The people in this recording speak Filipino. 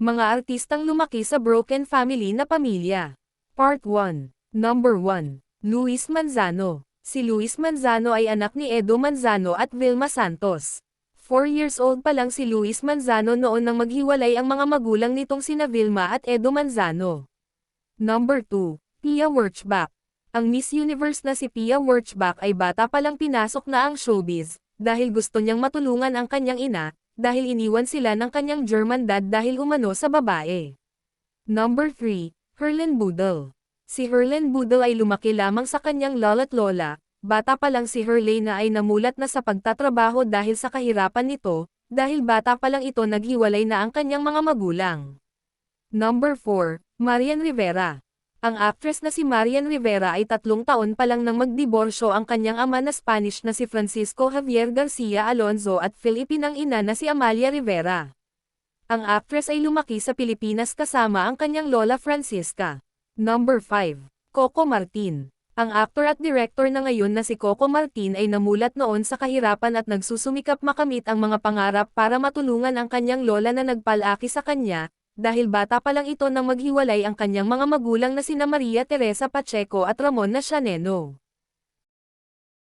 Mga artistang lumaki sa broken family na pamilya. Part 1. Number 1. Luis Manzano. Si Luis Manzano ay anak ni Edo Manzano at Vilma Santos. 4 years old pa lang si Luis Manzano noon nang maghiwalay ang mga magulang nitong sina Vilma at Edo Manzano. Number 2. Pia Wurtzbach. Ang Miss Universe na si Pia Wurtzbach ay bata pa lang pinasok na ang showbiz, dahil gusto niyang matulungan ang kanyang ina, dahil iniwan sila ng kanyang German dad dahil umano sa babae. Number 3. Herlin Budel. Si Herlin Budel ay lumaki lamang sa kanyang lola't lola. Bata pa lang si Herlina ay namulat na sa pagtatrabaho dahil sa kahirapan nito, dahil bata pa lang ito naghiwalay na ang kanyang mga magulang. Number 4. Marian Rivera. Ang actress na si Marian Rivera ay 3 taon pa lang nang magdiborsyo ang kanyang ama na Spanish na si Francisco Javier Garcia Alonzo at Filipinang ina na si Amalia Rivera. Ang actress ay lumaki sa Pilipinas kasama ang kanyang lola Francisca. Number 5. Coco Martin. Ang actor at director na ngayon na si Coco Martin ay namulat noon sa kahirapan at nagsusumikap makamit ang mga pangarap para matulungan ang kanyang lola na nagpalaki sa kanya, dahil bata pa lang ito nang maghiwalay ang kanyang mga magulang na sina Maria Teresa Pacheco at Ramon Nasianeno.